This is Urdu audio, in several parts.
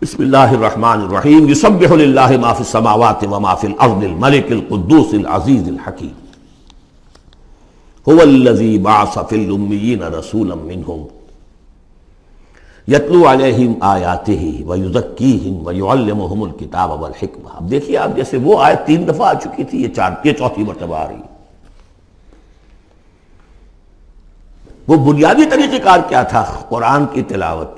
بسم اللہ الرحمن الرحیم یسبح للہ ما فی السماوات وما فی الارض الملک القدوس العزیز الحکیم هو الذی بعث فی الامیین رسولا منہم یتلو علیہم آیاتہ ویزکیہم ویعلمہم الکتاب والحکمہ۔ اب دیکھیے آپ، جیسے وہ آیت 3 دفعہ آ چکی تھی، یہ چوتھی مرتبہ آ رہی ہے۔ وہ بنیادی طریقہ کار کیا تھا؟ قرآن کی تلاوت۔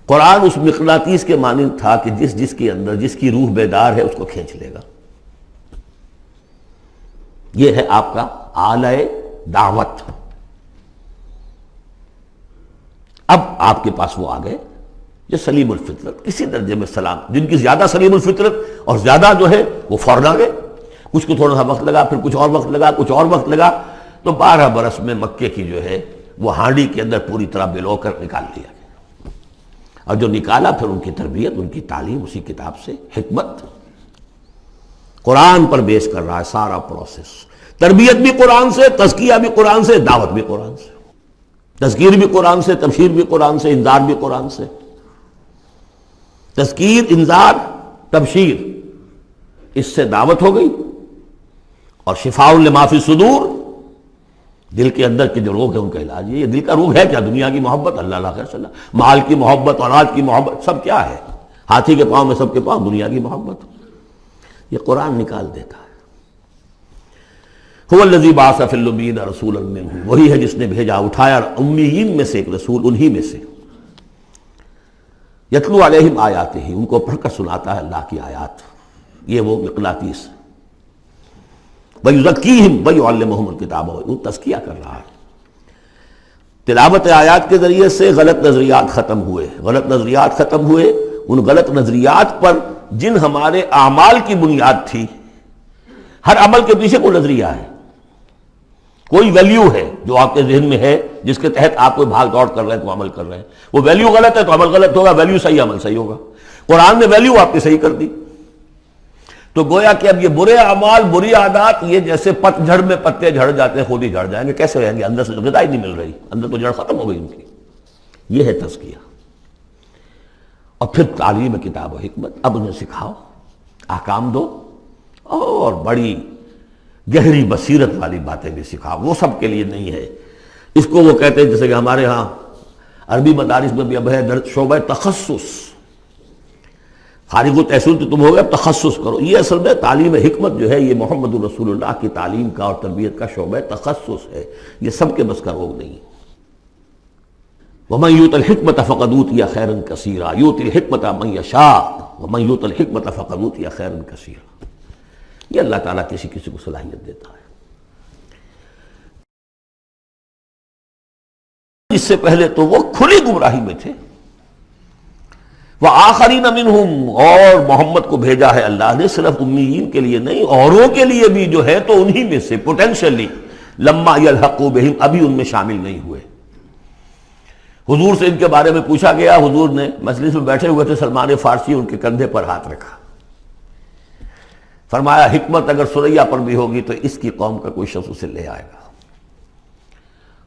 قرآن اس مقناطیس کے مانند تھا کہ جس کے اندر جس کی روح بیدار ہے اس کو کھینچ لے گا۔ یہ ہے آپ کا آلہ دعوت۔ اب آپ کے پاس وہ آ گئے جو سلیم الفطرت، کسی درجے میں سلام، جن کی زیادہ سلیم الفطرت اور زیادہ جو ہے وہ فوراً آ گئے۔ کچھ کو تھوڑا سا وقت لگا، پھر کچھ اور وقت لگا، کچھ اور وقت لگا، تو 12 برس میں مکے کی جو ہے وہ ہانڈی کے اندر پوری طرح بلو کر نکال لیا گیا۔ اور جو نکالا پھر ان کی تربیت، ان کی تعلیم اسی کتاب سے، حکمت قرآن پر بیس کر رہا ہے سارا پروسیس۔ تربیت بھی قرآن سے، تزکیہ بھی قرآن سے، دعوت بھی قرآن سے، تذکیر بھی قرآن سے، تبشیر بھی قرآن سے، انذار بھی قرآن سے۔ تذکیر، انذار، تبشیر، اس سے دعوت ہو گئی، اور شفاء لما فی الصدور، دل کے اندر کے جو روگ ہے ان کا علاج ہے۔ یہ دل کا روگ ہے کیا؟ دنیا کی محبت، اللہ اللہ خیر صلی اللہ، مال کی محبت، اولاد کی محبت، سب کیا ہے؟ ہاتھی کے پاؤں میں سب کے پاؤں دنیا کی محبت۔ یہ قرآن نکال دیتا ہے۔ هو الذی بعث فی الامیین رسولا منہم، وہی ہے جس نے بھیجا، اٹھایا امیین میں سے ایک رسول، انہی میں سے۔ یتلو علیہم آیاتہ، ان کو پڑھ کر سناتا ہے اللہ کی آیات۔ یہ وہ مقناطیس۔ وَيُزَكِّيهِمْ وَيُعَلِّمُهُمُ الْكِتَابَ، وہ تزکیہ کر رہا ہے۔ تلاوت آیات کے ذریعے سے غلط نظریات ختم ہوئے، غلط نظریات ختم ہوئے۔ ان غلط نظریات پر جن ہمارے اعمال کی بنیاد تھی، ہر عمل کے پیچھے کوئی نظریہ ہے، کوئی ویلیو ہے جو آپ کے ذہن میں ہے، جس کے تحت آپ کوئی بھاگ دوڑ کر رہے ہیں، کوئی عمل کر رہے ہیں۔ وہ ویلیو غلط ہے تو عمل غلط ہوگا، ویلیو صحیح عمل صحیح ہوگا۔ قرآن نے ویلیو آپ کی صحیح کر دی، تو گویا کہ اب یہ برے اعمال، بری عادات، یہ جیسے پت جھڑ میں پتے جھڑ جاتے ہیں، خود ہی جھڑ جائیں گے۔ کیسے ہوئیں گے؟ اندر سے غذا ہی نہیں مل رہی، اندر تو جڑ ختم ہو گئی ان کی۔ یہ ہے تزکیہ۔ اور پھر تعلیم کتاب و حکمت، اب انہیں سکھاؤ، احکام دو، اور بڑی گہری بصیرت والی باتیں بھی سکھاؤ۔ وہ سب کے لیے نہیں ہے۔ اس کو وہ کہتے ہیں، جیسے کہ ہمارے ہاں عربی مدارس میں بھی اب ہے شعبہ تخصص۔ فارغ التحصیل تو تم ہو گئے، اب تخصص کرو۔ یہ اصل میں تعلیم حکمت جو ہے، یہ محمد الرسول اللہ کی تعلیم کا اور تربیت کا شعبہ تخصص ہے۔ یہ سب کے بس کا روگ نہیں ہے۔ وَمَن يُؤْتَ الْحِكْمَةَ فَقَدْ أُوتِيَ خَيْرًا كَثِيرًا يُؤْتِي الْحِكْمَةَ مَن يَشَاءُ وَمَن يُؤْتَ الْحِكْمَةَ فَقَدْ أُوتِيَ خَيْرًا كَثِيرًا۔ یہ اللہ تعالیٰ کسی کسی کو صلاحیت دیتا ہے۔ اس سے پہلے تو وہ کھلی گمراہی میں تھے۔ وَآخَرِينَ مِنْهُمْ، اور محمد کو بھیجا ہے اللہ نے صرف امیین کے لیے نہیں، اوروں کے لیے بھی جو ہے تو انہی میں سے پوٹینشلی، لما يلحقوا بهم، ابھی ان میں شامل نہیں ہوئے۔ حضور سے ان کے بارے میں پوچھا گیا، حضور نے مجلس میں بیٹھے ہوئے تھے، سلمان فارسی ان کے کندھے پر ہاتھ رکھا، فرمایا حکمت اگر سریا پر بھی ہوگی تو اس کی قوم کا کوئی شخص اسے لے آئے گا۔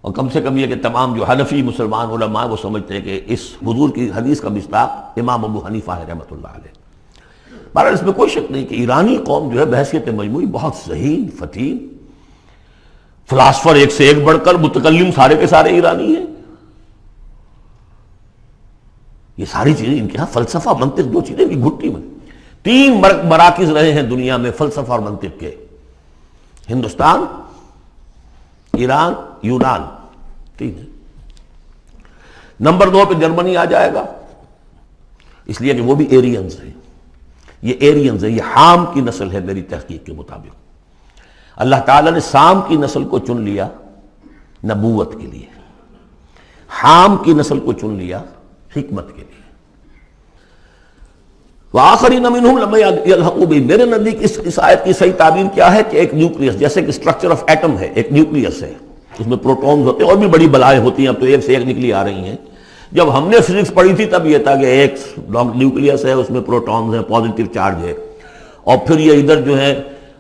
اور کم سے کم یہ کہ تمام جو حنفی مسلمان علماء وہ سمجھتے ہیں کہ اس حضور کی حدیث کا مصداق امام ابو حنیفہ ہے رحمۃ اللہ علیہ۔ بہرحال اس میں کوئی شک نہیں کہ ایرانی قوم جو ہے بحیثیت مجموعی بہت ذہین، فتین، فلاسفر ایک سے ایک بڑھ کر، متکلم سارے کے سارے ایرانی ہیں۔ یہ ساری چیزیں ان کے ہاں فلسفہ، منطق، دو چیزیں کی گھٹی میں۔ 3 مراکز رہے ہیں دنیا میں فلسفہ اور منطق کے، ہندوستان، ایران، یونان، 3 ہے۔ نمبر 2 پہ جرمنی آ جائے گا، اس لیے کہ وہ بھی ایرینز ہیں۔ یہ ایرینز ہیں، یہ حام کی نسل ہے میری تحقیق کے مطابق۔ اللہ تعالیٰ نے سام کی نسل کو چن لیا نبوت کے لیے، حام کی نسل کو چن لیا حکمت کے لیے۔ وآخرین منہم لما یلحقوا بہم، میرے نزدیک اس آیت کی صحیح تعبیر کیا ہے کہ ایک نیوکلیس، جیسے کہ اسٹرکچر آف ایٹم ہے، ایک نیوکلیس ہے، اس میں پروٹونز ہوتے ہیں، اور بھی بڑی بلائیں ہوتی ہیں، اب تو ایک سے ایک نکلی آ رہی ہیں۔ جب ہم نے فزکس پڑھی تھی تب یہ تھا کہ ایک نیوکلیس ہے، اس میں پروٹونز ہیں، پازیٹیو چارج ہے، اور پھر یہ ادھر جو ہے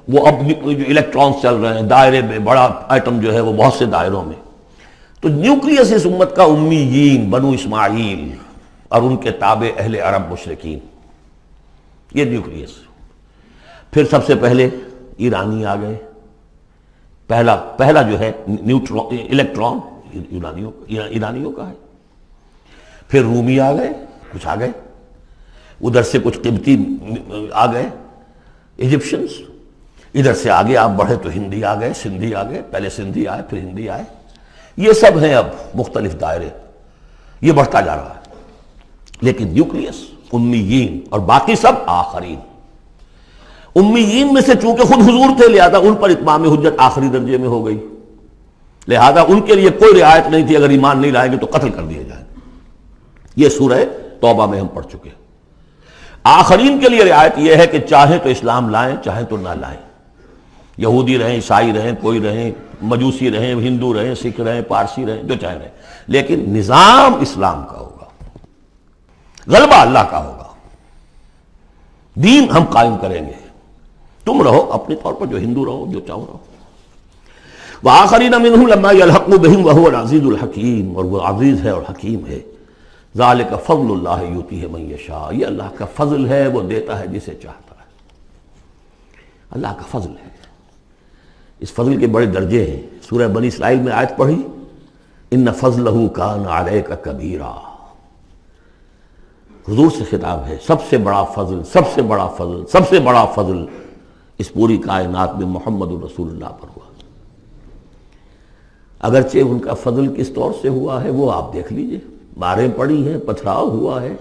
وہ اب جو الیکٹرانز چل رہے ہیں دائرے میں، بڑا ایٹم جو ہے وہ بہت سے دائروں میں۔ تو نیوکلیس اس امت کا امیین، بنو اسماعیل، اور ان کے تابع اہل عرب مشرکین، یہ نیوکلیس۔ پھر سب سے پہلے ایرانی آ گئے، پہلا جو ہے نیوٹرون الیکٹران ایرانیوں کا ہے۔ پھر رومی آ گئے، کچھ آ گئے ادھر سے، کچھ قبطی آ گئے ایجپشنز، ادھر سے آگے آپ بڑھے تو ہندی آ گئے، سندھی آ گئے، پہلے سندھی آئے پھر ہندی آئے، یہ سب ہیں اب مختلف دائرے، یہ بڑھتا جا رہا ہے۔ لیکن نیوکلیس امیین اور باقی سب آخرین۔ امیین میں سے چونکہ خود حضور تھے لہذا ان پر اتمام حجت آخری درجے میں ہو گئی، لہذا ان کے لیے کوئی رعایت نہیں تھی، اگر ایمان نہیں لائیں گے تو قتل کر دیے جائیں۔ یہ سورہ توبہ میں ہم پڑھ چکے ہیں۔ آخرین کے لیے رعایت یہ ہے کہ چاہیں تو اسلام لائیں چاہیں تو نہ لائیں، یہودی رہیں، عیسائی رہیں، کوئی رہیں، مجوسی رہیں، ہندو رہیں، سکھ رہیں، پارسی رہیں، جو چاہیں رہیں، لیکن نظام اسلام کا ہوگا، غلبہ اللہ کا ہوگا، دین ہم قائم کریں گے، تم رہو اپنے طور پر جو ہندو رہو، جو چاہو رہو۔ وآخرین منہم لما یلحقوا بہم وہو العزیز الحکیم، اور وہ عزیز ہے اور حکیم ہے۔ ذالک فضل اللہ یؤتیہ من یشاء، یہ اللہ کا فضل ہے، وہ دیتا ہے جسے چاہتا ہے، اللہ کا فضل ہے۔ اس فضل کے بڑے درجے ہیں۔ سورہ بنی اسرائیل میں آیت پڑھی، ان فضلہ کان علیک کبیرا، حضور سے خطاب ہے، سب سے بڑا فضل، سب سے بڑا فضل، سب سے بڑا فضل اس پوری کائنات میں محمد رسول اللہ پر ہوا۔ اگرچہ ان کا فضل کس طور سے ہوا ہے وہ آپ دیکھ لیجئے، ماریں پڑی ہیں، پتھراؤ ہوا ہے،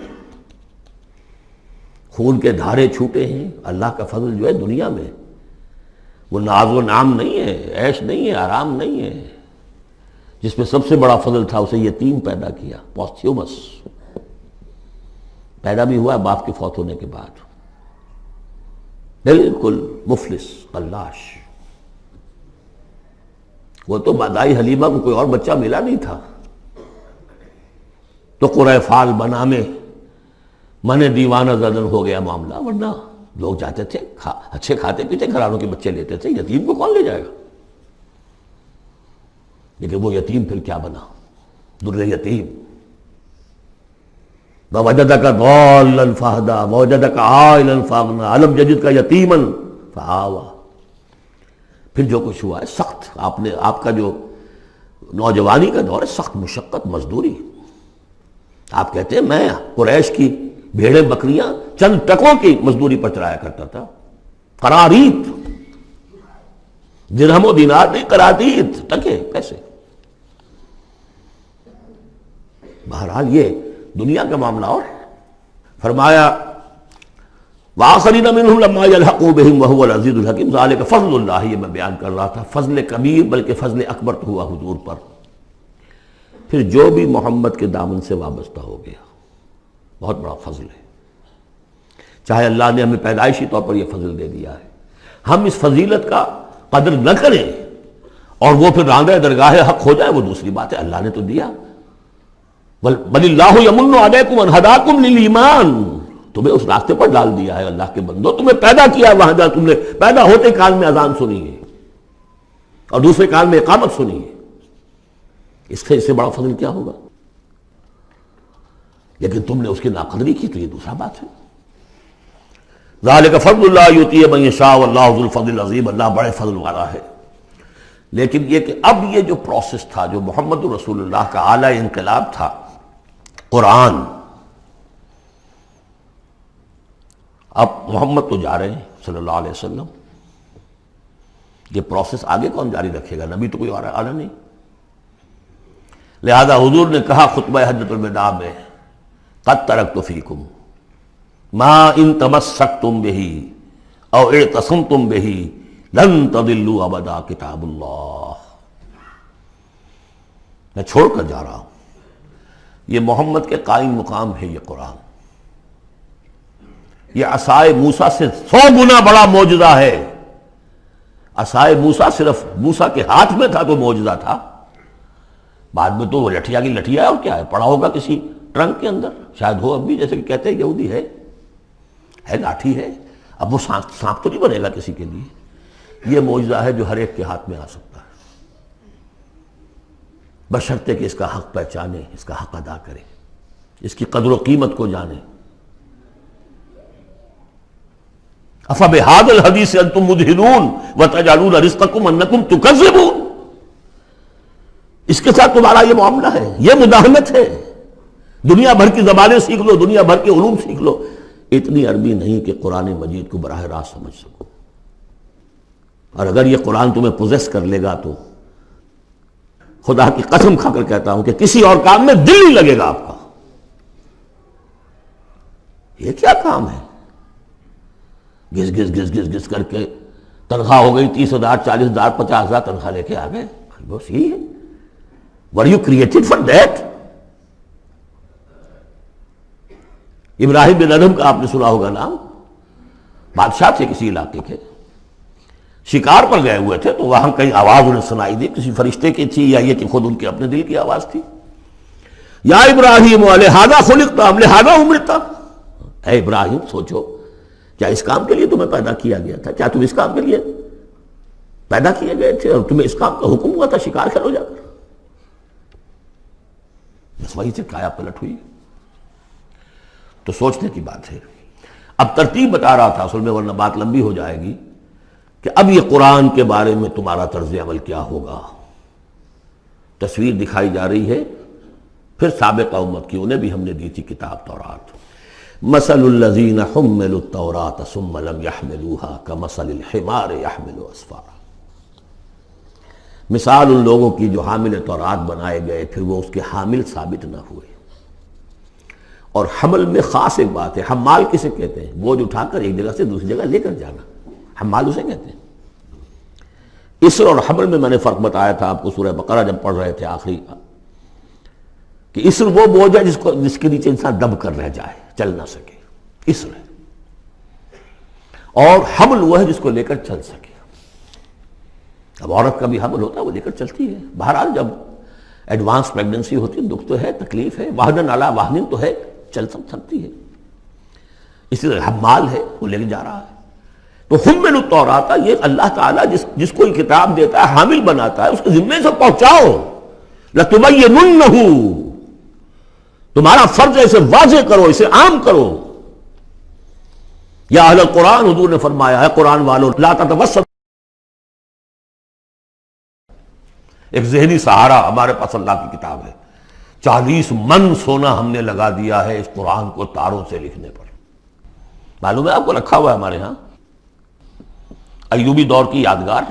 خون کے دھارے چھوٹے ہیں۔ اللہ کا فضل جو ہے دنیا میں وہ ناز و نعم نہیں ہے، عیش نہیں ہے، آرام نہیں ہے۔ جس میں سب سے بڑا فضل تھا اسے یتیم پیدا کیا، پوسٹیومس، پیدا بھی ہوا باپ کے فوت ہونے کے بعد، بالکل مفلس قلاش۔ وہ تو مادائی حلیمہ کو کوئی اور بچہ ملا نہیں تھا تو قرۂ فال بنا میں من دیوانہ زدن ہو گیا معاملہ، ورنہ لوگ جاتے تھے، اچھے کھاتے پیتے گھرانوں کے بچے لیتے تھے، یتیم کو کون لے جائے گا؟ لیکن وہ یتیم پھر کیا بنا، در یتیم۔ وَوَجَدَكَ ضَالًّا فَهَدَىٰ وَوَجَدَكَ عَائِلًا فَأَغْنَىٰ أَلَمْ يَجِدْكَ يَتِيمًا فَآوَىٰ۔ پھر جو کچھ ہوا ہے سخت، آپ کا جو نوجوانی کا دور ہے، سخت مشقت مزدوری۔ آپ کہتے ہیں میں قریش کی بھیڑیں بکریاں چند ٹکوں کی مزدوری پر چلایا کرتا تھا، قراریت، درہم و دینار نہیں، قراریت، ٹکے پیسے۔ بہرحال یہ دنیا کا معاملہ اور ہے۔ فرمایا وآخرین منہم لما یلحقوا بہم وہو العزیز الحکیم، ذالک فضل اللہ، یہ میں بیان کر رہا تھا، فضل کبیر بلکہ فضل اکبر تو ہوا حضور پر۔ پھر جو بھی محمد کے دامن سے وابستہ ہو گیا، بہت بڑا فضل ہے۔ چاہے اللہ نے ہمیں پیدائشی طور پر یہ فضل دے دیا ہے، ہم اس فضیلت کا قدر نہ کریں اور وہ پھر راندہ درگاہ حق ہو جائے، وہ دوسری بات ہے، اللہ نے تو دیا۔ بل اللہ یمن علیکم ان ہداکم للایمان، تمہیں اس راستے پر ڈال دیا ہے اللہ کے بندو، تمہیں پیدا کیا وہاں جہاں تم نے پیدا ہوتے کال میں اذان سنی ہے اور دوسرے کال میں اقامت سنی ہے، اس سے بڑا فضل کیا ہوگا؟ لیکن تم نے اس کی ناقدری کی تو یہ دوسرا بات ہے۔ ذالک فضل اللہ یؤتیہ من یشاء واللہ ذو الفضل العظیم، اللہ بڑے فضل والا ہے۔ لیکن یہ کہ اب یہ جو پروسیس تھا، جو محمد رسول اللہ کا اعلی انقلاب تھا، قرآن، اب محمد تو جا رہے ہیں صلی اللہ علیہ وسلم، یہ پروسیس آگے کون جاری رکھے گا؟ نبی تو کوئی اور آنا نہیں۔ لہذا حضور نے کہا خطبہ حجۃ الوداع میں، قد ترکت فیکم ما ان تمسکتم بہ او اعتصمتم بہ لن تضلوا ابدا کتاب اللہ، میں چھوڑ کر جا رہا ہوں، یہ محمد کے قائم مقام ہے، یہ قرآن، یہ عصائے موسیٰ سے 100 گنا بڑا معجزہ ہے۔ عصائے موسیٰ صرف موسیٰ کے ہاتھ میں تھا تو معجزہ تھا، بعد میں تو وہ لٹھیا کی لٹھیا ہے، اور کیا ہے، پڑا ہوگا کسی ٹرنک کے اندر، شاید ہو اب بھی، جیسے کہ کہتے ہیں یہودی ہے لاٹھی ہے، اب وہ سانپ تو نہیں بنے گا کسی کے لیے۔ یہ معجزہ ہے جو ہر ایک کے ہاتھ میں آ سکتا ہے، بشرطے کہ اس کا حق پہچانے، اس کا حق ادا کرے۔ اس کی قدر و قیمت کو جانیں. افبہذا الحدیث انتم مدہنون وتجعلون رزقکم انکم تکذبون. اس کے ساتھ تمہارا یہ معاملہ ہے، یہ مداہنت ہے. دنیا بھر کی زبانیں سیکھ لو، دنیا بھر کے علوم سیکھ لو، اتنی عربی نہیں کہ قرآن مجید کو براہ راست سمجھ سکو. اور اگر یہ قرآن تمہیں پوزیس کر لے گا تو خدا کی قسم کھا کر کہتا ہوں کہ کسی اور کام میں دل نہیں لگے گا آپ کا. یہ کیا کام ہے؟ گھس گھس گھس گھس گھس کر کے تنخواہ ہو گئی 30,000 40,000 50,000 تنخواہ لے کے آ گئے. بس یہی ہے. Were you created for that? ابراہیم بن ادم کا آپ نے سنا ہوگا نام. بادشاہ تھے کسی علاقے کے، شکار پر گئے ہوئے تھے، تو وہاں کہیں آواز انہیں سنائی دی، کسی فرشتے کی تھی یا یہ کہ خود ان کے اپنے دل کی آواز تھی. یا ابراہیم لہذا خلقت ام لہذا امرت. اے ابراہیم سوچو، کیا اس کام کے لیے تمہیں پیدا کیا گیا تھا؟ کیا تم اس کام کے لیے پیدا کیے گئے تھے اور تمہیں اس کام کا حکم ہوا تھا شکار کرو جا کر؟ بس وہی سے کایا پلٹ ہوئی. تو سوچنے کی بات ہے. اب ترتیب بتا رہا تھا اصل میں، ورنہ بات لمبی ہو جائے گی، کہ اب یہ قرآن کے بارے میں تمہارا طرز عمل کیا ہوگا. تصویر دکھائی جا رہی ہے پھر سابقہ امت کی، انہیں بھی ہم نے دی تھی کتاب تورات. مثل الذین حملوا التوراۃ ثم لم يحملوها كمثل الحمار يحمل اسفارا. مثال ان لوگوں کی جو حامل تورات بنائے گئے پھر وہ اس کے حامل ثابت نہ ہوئے. اور حمل میں خاص ایک بات ہے، حمال کسے کہتے ہیں؟ بوجھ اٹھا کر ایک جگہ سے دوسری جگہ لے کر جانا، حمال اسے کہتے ہیں. اسر اور حمل میں نے فرق بتایا تھا آپ کو سورہ بقرہ جب پڑھ رہے تھے آخری، کہ اسر وہ بوجھ ہے جس کے نیچے انسان دب کر رہ جائے، چل نہ سکے، اسر ہے. اور حمل وہ ہے جس کو لے کر چل سکے. اب عورت کا بھی حمل ہوتا ہے، وہ لے کر چلتی ہے. بہرحال جب ایڈوانس پریگننسی ہوتی ہے، دکھ تو ہے، تکلیف ہے، وہن علی وہن تو ہے، چل سکتی ہے. اسی طرح حمال ہے، وہ لے کے جا رہا ہے. تو حمل التوراۃ، یہ اللہ تعالیٰ جس کو یہ کتاب دیتا ہے، حامل بناتا ہے، اس کے ذمے سے پہنچاؤ. لتبیننہ، تمہارا فرض ہے اسے واضح کرو، اسے عام کرو. یا اہل القرآن، حضور نے فرمایا ہے قرآن والوں، لا تتوسط. ایک ذہنی سہارا ہمارے پاس اللہ کی کتاب ہے. 40 من سونا ہم نے لگا دیا ہے اس قرآن کو تاروں سے لکھنے پر. معلوم ہے آپ کو، رکھا ہوا ہے ہمارے ہاں، ایوبی دور کی یادگار.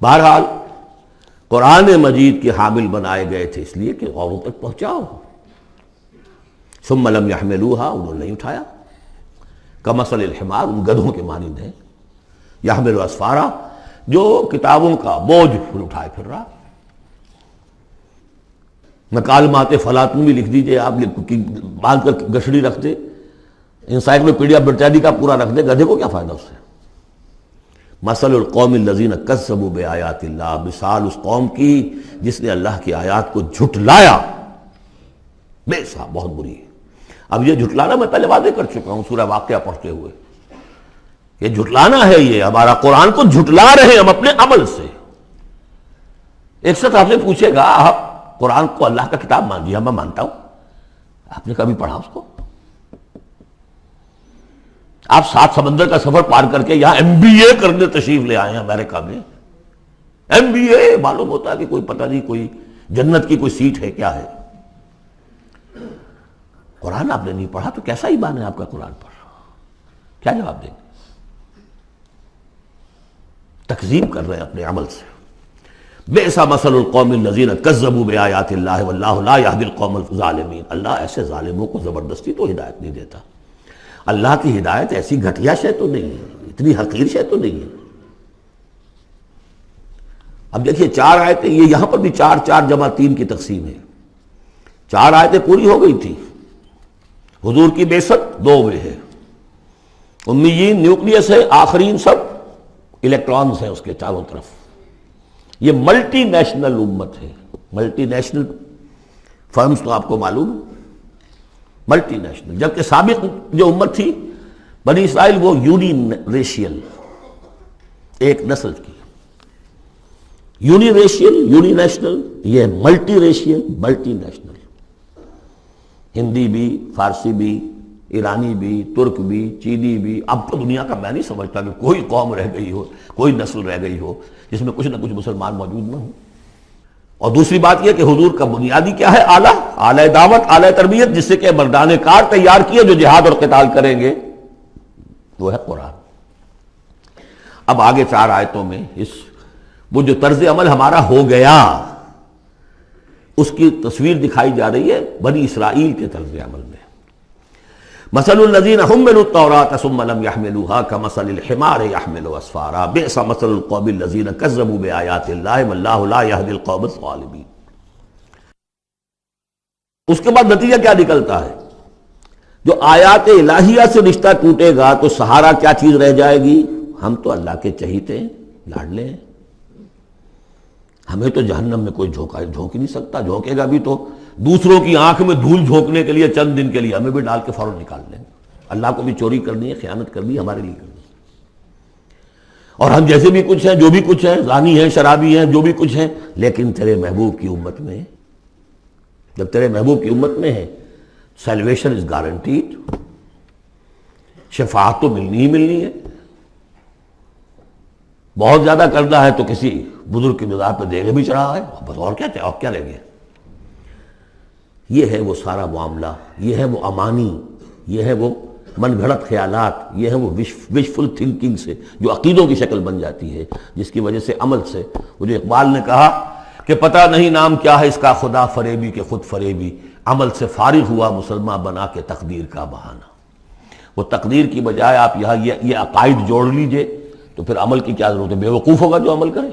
بہرحال قرآن مجید کے حامل بنائے گئے تھے اس لیے کہ اوروں تک پہنچاؤ. ثم لم يحملوها، انہوں نے نہیں اٹھایا. کمثل الحمار، ان گدھوں کے مانند ہیں. يحمل اسفارا، جو کتابوں کا بوجھ پھر اٹھائے پھر رہا. مکالمات فلاطن بھی لکھ دیجئے آپ، باندھ کر گشڑی رکھ دے، انسائکلوپیڈیا برٹانیکا کا پورا رکھ دے، گدھے کو کیا فائدہ اس سے. مثل القوم الذین کذبوا بآیات اللہ، مثال اس قوم کی جس نے اللہ کی آیات کو جھٹلایا. بے صاحب بہت بری ہے. اب یہ جھٹلانا میں پہلے واضح کر چکا ہوں سورہ واقعہ پڑھتے ہوئے. یہ جھٹلانا ہے، یہ ہمارا قرآن کو جھٹلا رہے ہیں ہم اپنے عمل سے. ایک شخص آپ سے پوچھے گا آپ قرآن کو اللہ کا کتاب مان لیا؟ میں مانتا ہوں. آپ نے کبھی پڑھا اس کو؟ آپ 7 سمندر کا سفر پار کر کے یہاں MBA کرنے تشریف لے آئے ہیں امریکہ میں. MBA معلوم ہوتا ہے کہ کوئی پتہ نہیں، کوئی جنت کی کوئی سیٹ ہے، کیا ہے. قرآن آپ نے نہیں پڑھا تو کیسا ایمان ہے آپ کا قرآن پر؟ کیا جواب دیں گے؟ تکذیب کر رہے ہیں اپنے عمل سے. بئس مثل القوم الذین کذبوا بآیات اللہ واللہ لا یہدی القوم الظالمین. اللہ ایسے ظالموں کو زبردستی تو ہدایت نہیں دیتا. اللہ کی ہدایت ایسی گھٹیا شے تو نہیں ہے، اتنی حقیر شے تو نہیں ہے. اب دیکھیے 4 آیتیں، یہ یہاں پر بھی 4 4 جمع 3 کی تقسیم ہے. 4 آیتیں پوری ہو گئی تھی. حضور کی بعثت 2 میں ہے. امیین نیوکلیس ہے، آخرین سب الیکٹرانز ہیں اس کے چاروں طرف. یہ ملٹی نیشنل امت ہے. ملٹی نیشنل فرمز تو آپ کو معلوم ہے، ملٹی نیشنل. جبکہ سابق جو امت تھی بنی اسرائیل، وہ یونی ریشیل، ایک نسل کی. یونی ریشیل، یونی نیشنل، یہ multi racial, multi national. Hindi بھی، فارسی بھی، ایرانی بھی، ترک بھی، چینی بھی. اب تو دنیا کا میں نہیں سمجھتا کہ کوئی قوم رہ گئی ہو، کوئی نسل رہ گئی ہو جس میں کچھ نہ کچھ مسلمان موجود نہ ہوں. اور دوسری بات یہ کہ حضور کا بنیادی کیا ہے؟ اعلیٰ دعوت، اعلیٰ تربیت، جس سے کہ مردان کار تیار کیے جو جہاد اور قتال کریں گے، وہ ہے قرآن. اب آگے 4 آیتوں میں وہ جو طرز عمل ہمارا ہو گیا اس کی تصویر دکھائی جا رہی ہے بنی اسرائیل کے طرز عمل میں. مثل الذین حملوا التوراة ثم لم يحملوها كمثل الحمار يحمل اسفارا بئس مثل القوم الذین كذبوا بآیات اللہ واللہ لا يهدی القوم الظالمین. اس کے بعد نتیجہ کیا نکلتا ہے؟ جو آیات الہیہ سے رشتہ ٹوٹے گا تو سہارا کیا چیز رہ جائے گی؟ ہم تو اللہ کے چہیتے ہیں، لاڈلے ہیں، ہمیں تو جہنم میں کوئی جھونک ہی نہیں سکتا. جھونکے گا بھی تو دوسروں کی آنکھ میں دھول جھونکنے کے لیے چند دن کے لیے، ہمیں بھی ڈال کے فوراً نکال لیں گے. اللہ کو بھی چوری کرنی ہے، خیانت کرنی ہے، ہمارے لیے کرنی ہے. اور ہم جیسے بھی کچھ ہیں، جو بھی کچھ ہیں، زانی ہیں، شرابی ہیں، جو بھی کچھ ہیں، لیکن تیرے محبوب کی امت میں، جب تیرے محبوب کی امت میں ہے سیلویشن از گارنٹیڈ، شفاعت تو ملنی ہی ملنی ہے. بہت زیادہ کرنا ہے تو کسی بزرگ کی مزار پہ دیگے بھی چڑھا ہے، بس اور کیا رہ گیا. یہ ہے وہ سارا معاملہ، یہ ہے وہ امانی، یہ ہے وہ من گھڑت خیالات، یہ ہے وہ وشفل تھنکنگ سے جو عقیدوں کی شکل بن جاتی ہے، جس کی وجہ سے عمل سے، وہ جو اقبال نے کہا کہ پتہ نہیں نام کیا ہے اس کا، خدا فریبی کہ خود فریبی، عمل سے فارغ ہوا مسلمان بنا کے تقدیر کا بہانہ. وہ تقدیر کی بجائے آپ یہاں یہ عقائد جوڑ لیجئے تو پھر عمل کی کیا ضرورت ہے؟ بے وقوف ہوگا جو عمل کرے.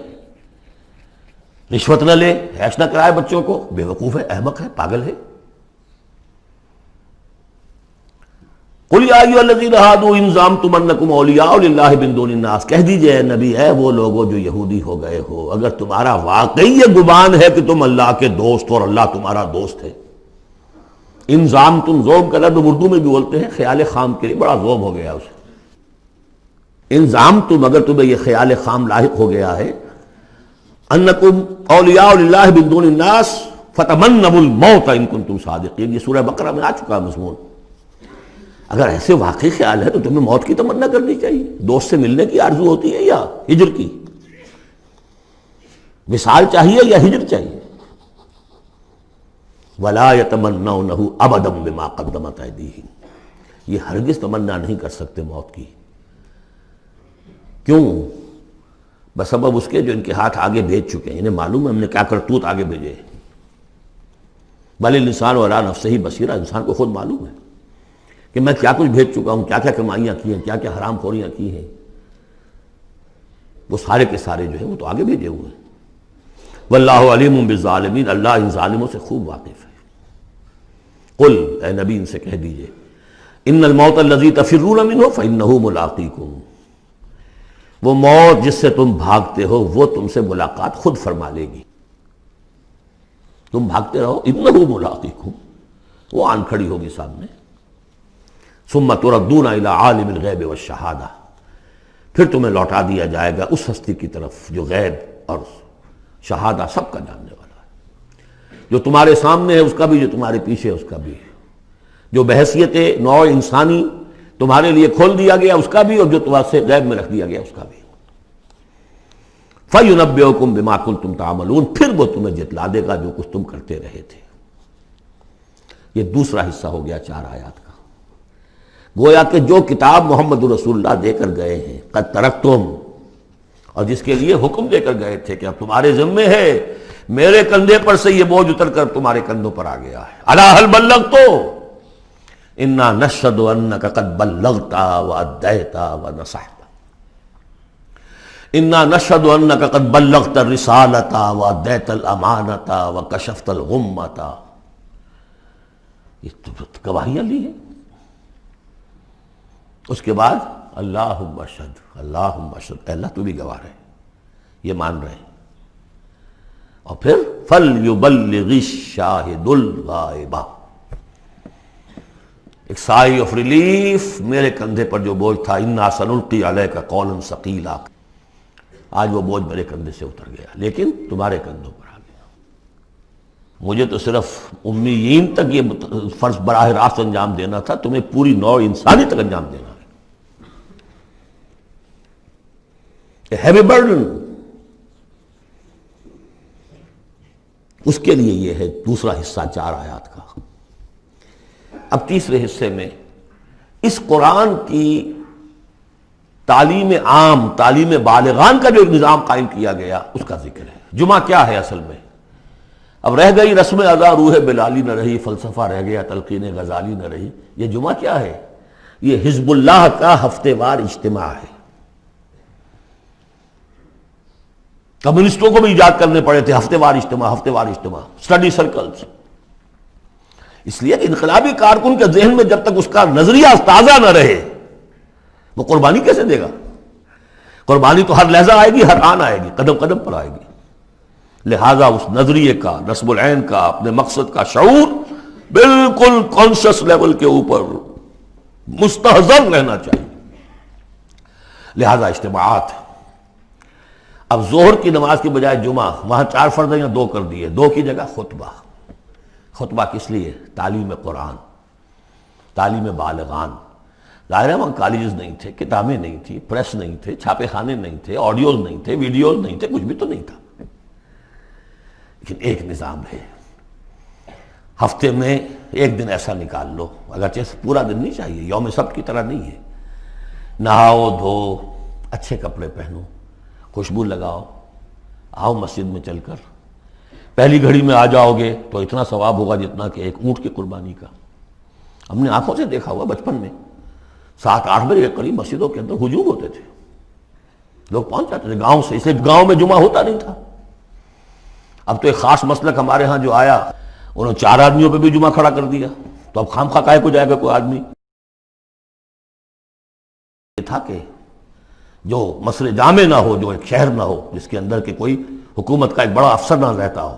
رشوت نہ لے، حیش نہ کرائے بچوں کو، بے وقوف ہے، احمق ہے، پاگل ہے. قل یا ایھا الذین ھادوا ان زعمتم انکم اولیاء للہ من دون الناس، کہہ دیجئے اے نبی، اے وہ لوگو جو یہودی ہو گئے ہو، اگر تمہارا واقعی یہ گمان ہے کہ تم اللہ کے دوست اور اللہ تمہارا دوست ہے. ان زعمتم، زوم کا لفظ اردو میں بھی بولتے ہیں خیال خام کے لیے، بڑا زوم ہو گیا اسے. ان زعمتم، اگر تمہیں یہ خیال خام لاحق ہو گیا ہے، انکم اولیاء للہ من دون الناس فتمنوا الموت ان کنتم صادقین، یہ سورہ بقرہ میں آ چکا مضمون. اگر ایسے واقعی خیال ہے تو تمہیں موت کی تمنا کرنی چاہیے. دوست سے ملنے کی آرزو ہوتی ہے یا ہجر کی؟ وصال چاہیے یا ہجر چاہیے؟ ولا یتمنونہ ابدا بما قدمت ایدیہم، یہ ہرگز تمنا نہیں کر سکتے موت کی. کیوں؟ بسبب اس کے جو ان کے ہاتھ آگے بھیج چکے ہیں. انہیں معلوم ہے ہم نے کیا کرتوت آگے بھیجے. بل الانسان علی نفسہ بصیرہ، انسان کو خود معلوم ہے کہ میں کیا کچھ بھیج چکا ہوں، کیا کیا کمائیاں کی ہیں، کیا کیا حرام خوریاں کی ہیں. وہ سارے کے سارے جو ہیں وہ تو آگے بھیجے ہوئے ہیں. واللہ علیم بالظالمین، اللہ ان ظالموں سے خوب واقف ہے. قل، اے نبی ان سے کہہ دیجئے، ان الموت الذی تفرون منہ فانہ ملاقیکم، وہ موت جس سے تم بھاگتے ہو وہ تم سے ملاقات خود فرما لے گی. تم بھاگتے رہو، انہ ملاقیکم، وہ آن کھڑی ہوگی سامنے. ثم تردون الی عالم الغیب والشہادہ، پھر تمہیں لوٹا دیا جائے گا اس ہستی کی طرف جو غیب اور شہادہ سب کا جاننے والا ہے. جو تمہارے سامنے ہے اس کا بھی، جو تمہارے پیچھے ہے اس کا بھی، جو بحیثیت نوع انسانی تمہارے لیے کھول دیا گیا اس کا بھی، اور جو تمہارے سے غیب میں رکھ دیا گیا اس کا بھی. فَيُنَبِّئُكُم بِمَا كُنتُمْ تَعْمَلُونَ، پھر وہ تمہیں جتلا دے گا جو کچھ تم کرتے رہے تھے. یہ دوسرا حصہ ہو گیا 4 آیات کا. گویا کہ جو کتاب محمد رسول اللہ دے کر گئے ہیں، قد ترکتم، اور جس کے لیے حکم دے کر گئے تھے کہ اب تمہارے ذمے ہے، میرے کندھے پر سے یہ بوجھ اتر کر تمہارے کندھوں پر آ گیا ہے. الا هل بلغت انا نشهد انك قد بلغت واديت ونصحت، انا نشهد انك قد بلغت الرسالة واديت الامانة وكشفت الغمة. یہ تو گواہیاں لی ہیں. اس کے بعد اللہم اشہد، اللہم اشہد، اے اللہ تو بھی گواہ رہے، یہ مان رہے ہیں. اور پھر فَلْيُبَلِّغِ الشَّاهِدُ الْغَائِبَ، ایک سائی آف ریلیف. میرے کندھے پر جو بوجھ تھا، اِنَّا سَنُلْقِي عَلَيْكَ قَوْلًا ثَقِيلًا، آج وہ بوجھ میرے کندھے سے اتر گیا، لیکن تمہارے کندھوں پر آ گیا. مجھے تو صرف امیین تک یہ فرض براہ راست انجام دینا تھا، تمہیں پوری نوع انسانی تک انجام دینا ہے۔ ہیوی برڈن، اس کے لیے یہ ہے دوسرا حصہ 4 آیات کا۔ اب تیسرے حصے میں اس قرآن کی تعلیم عام، تعلیم بالغان کا جو ایک نظام قائم کیا گیا اس کا ذکر ہے۔ جمعہ کیا ہے اصل میں؟ اب رہ گئی رسم ادا روح بلالی نہ رہی، فلسفہ رہ گیا تلقین غزالی نہ رہی۔ یہ جمعہ کیا ہے؟ یہ حزب اللہ کا ہفتے وار اجتماع ہے۔ کمیونسٹوں کو بھی ایجاد کرنے پڑے تھے ہفتے وار اجتماع، ہفتے وار اجتماع، اسٹڈی سرکلز، اس لیے کہ انقلابی کارکن کے ذہن میں جب تک اس کا نظریہ تازہ نہ رہے وہ قربانی کیسے دے گا؟ قربانی تو ہر لحظہ آئے گی، ہر آن آئے گی، قدم قدم پر آئے گی۔ لہذا اس نظریے کا، نصب العین کا، اپنے مقصد کا شعور بالکل کانشس لیول کے اوپر مستحضر رہنا چاہیے۔ لہذا اجتماعات، اب ظہر کی نماز کی بجائے جمعہ، وہاں 4 فرض یا 2 کر دیے، 2 کی جگہ خطبہ۔ خطبہ کس لیے؟ تعلیم قرآن، تعلیم بالغان۔ ظاہر ہے وہاں کالجز نہیں تھے، کتابیں نہیں تھی، پریس نہیں تھے، چھاپے خانے نہیں تھے، آڈیوز نہیں تھے، ویڈیوز نہیں تھے، کچھ بھی تو نہیں تھا، لیکن ایک نظام ہے۔ ہفتے میں ایک دن ایسا نکال لو، اگرچہ پورا دن نہیں چاہیے، یوم سبت کی طرح نہیں ہے، نہاؤ دھو، اچھے کپڑے پہنو، خوشبو لگاؤ، آؤ مسجد میں چل کر، پہلی گھڑی میں آ جاؤ گے تو اتنا ثواب ہوگا جتنا کہ ایک اونٹ کی قربانی کا۔ ہم نے آنکھوں سے دیکھا ہوا بچپن میں 7-8 بجے کے قریب مسجدوں کے اندر ہجوم ہوتے تھے، لوگ پہنچ جاتے تھے گاؤں سے، اس لیے گاؤں میں جمعہ ہوتا نہیں تھا۔ اب تو ایک خاص مسلک ہمارے ہاں جو آیا، انہوں نے 4 آدمیوں پہ بھی جمعہ کھڑا کر دیا، تو اب خام خواہ کاہے کو جائے گا کوئی آدمی؟ یہ تھا کہ جو مسئلے جامع نہ ہو، جو ایک شہر نہ ہو جس کے اندر کہ کوئی حکومت کا ایک بڑا افسر نہ رہتا ہو،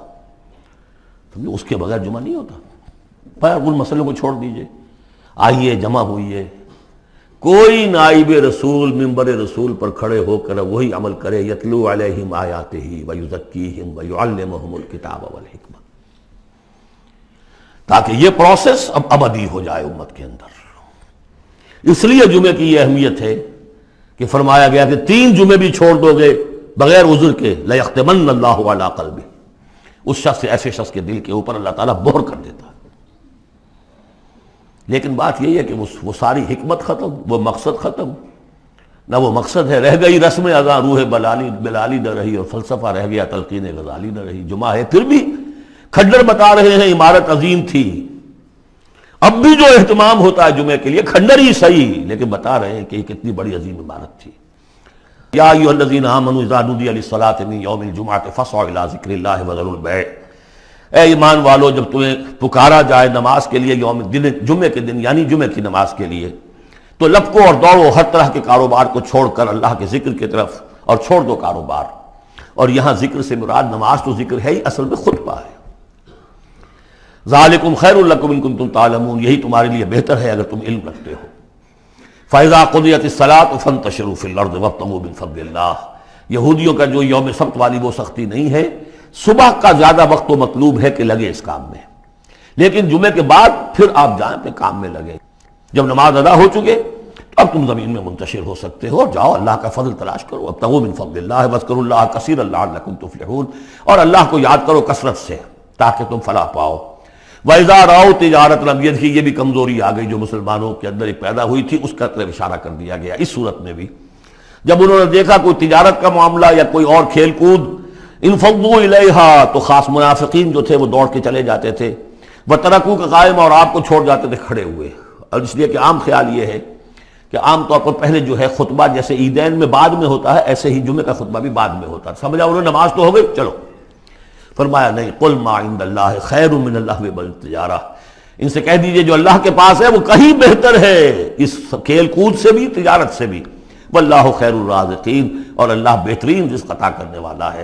تو اس کے بغیر جمعہ نہیں ہوتا۔ پر ان مسئلوں کو چھوڑ دیجئے، آئیے جمع ہوئیے، کوئی نائب رسول منبر رسول پر کھڑے ہو کر وہی عمل کرے، یتلو علیہم آیاتہ ویزکیہم ویعلمہم الکتاب والحکمہ، تاکہ یہ پروسیس اب ابدی ہو جائے امت کے اندر۔ اس لیے جمعے کی یہ اہمیت ہے کہ فرمایا گیا کہ 3 جمعے بھی چھوڑ دو گے بغیر عذر کے لَيَخْتِمَنَّ اللَّهُ عَلَىٰ قَلْبِهِ، اس شخص، ایسے شخص کے دل کے اوپر اللہ تعالیٰ مہر کر دیتا ہے۔ لیکن بات یہی ہے کہ وہ ساری حکمت ختم، وہ مقصد ختم، نہ وہ مقصد ہے، رہ گئی رسم ادا روح بلالی نہ رہی، اور فلسفہ رہ گیا تلقین غزالی نہ رہی۔ جمعہ ہے پھر بھی کھنڈر بتا رہے ہیں عمارت عظیم تھی، اب بھی جو اہتمام ہوتا ہے جمعے کے لیے کھنڈر ہی صحیح، لیکن بتا رہے ہیں کہ یہ کتنی بڑی عظیم عمارت تھی۔ یا ایھا الذین آمنوا اذا نودی للصلاۃ من یوم الجمعۃ فاسعوا الی ذکر اللہ وذروا البیع، اے ایمان والو جب تمہیں پکارا جائے نماز کے لیے جمعے کے دن، یعنی جمعے کی نماز کے لیے، تو لپکو اور دوڑو، ہر طرح کے کاروبار کو چھوڑ کر اللہ کے ذکر کی طرف، اور چھوڑ دو کاروبار۔ اور یہاں ذکر سے مراد نماز تو ذکر ہے ہی، اصل میں خطبہ ہے۔ ذالکم خیر لکم ان کنتم تعلمون، یہی تمہارے لیے بہتر ہے اگر تم علم رکھتے ہو۔ فاذا قضیت الصلاۃ فانتشروا فی الارض وابتغوا من فضل اللہ، یہودیوں کا جو یوم سبت والی وہ سختی نہیں ہے، صبح کا زیادہ وقت تو مطلوب ہے کہ لگے اس کام میں، لیکن جمعے کے بعد پھر آپ جائیں اپنے کام میں لگے۔ جب نماز ادا ہو چکے اب تم زمین میں منتشر ہو سکتے ہو، جاؤ اللہ کا فضل تلاش کرو، ابتغوا من فضل اللہ واذکروا اللہ کثیرا لعلکم تفلحون، اور اللہ کو یاد کرو کثرت سے تاکہ تم فلاح پاؤ۔ وَإِذَا رَأَوْا تِجَارَةً لَمْ يَدْخِلُوا، یہ بھی کمزوری آ گئی جو مسلمانوں کے اندر ایک پیدا ہوئی تھی، اس کا طرف اشارہ کر دیا گیا اس صورت میں بھی۔ جب انہوں نے دیکھا کوئی تجارت کا معاملہ یا کوئی اور کھیل کود، انفضوا الیہا، تو خاص منافقین جو تھے وہ دوڑ کے چلے جاتے تھے، وترکوک قائما، اور آپ کو چھوڑ جاتے تھے کھڑے ہوئے۔ اور اس لیے کہ عام خیال یہ ہے کہ عام طور پر پہلے جو ہے خطبہ جیسے عیدین میں بعد میں ہوتا ہے، ایسے ہی جمعے کا خطبہ بھی بعد میں ہوتا ہے، سمجھا انہوں نے نماز تو ہو گئی چلو۔ فرمایا نہیں، قل ما عند اللہ خیر من اللہو والتجارہ، ان سے کہہ دیجئے جو اللہ کے پاس ہے وہ کہیں بہتر ہے اس کھیل کود سے بھی، تجارت سے بھی۔ واللہ خیر الرازقین، اور اللہ بہترین رزق عطا کرنے والا ہے۔